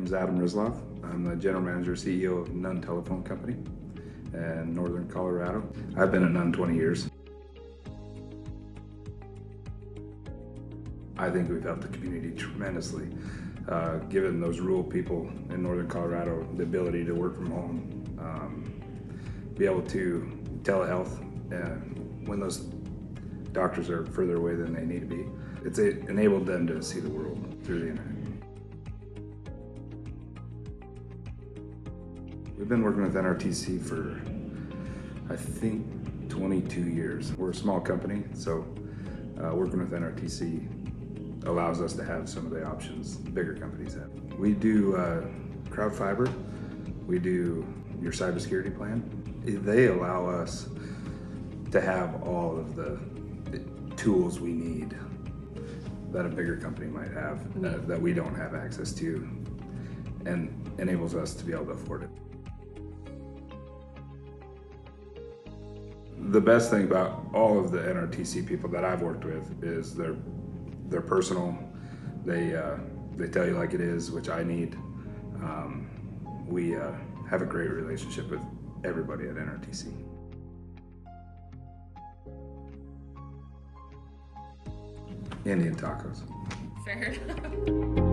name's Adam Rislov. I'm the General Manager, CEO of Nunn Telephone Company in Northern Colorado. I've been at Nunn 20 years. I think we've helped the community tremendously, given those rural people in Northern Colorado the ability to work from home, be able to telehealth when those doctors are further away than they need to be. It's enabled them to see the world through the internet. We've been working with NRTC for, I think, 22 years. We're a small company, so working with NRTC allows us to have some of the options bigger companies have. We do crowd fiber, we do your cybersecurity plan. They allow us to have all of the tools we need that a bigger company might have, that we don't have access to, and enables us to be able to afford it. The best thing about all of the NRTC people that I've worked with is they're personal. They tell you like it is, which I need. We have a great relationship with everybody at NRTC. Indian tacos. Fair enough.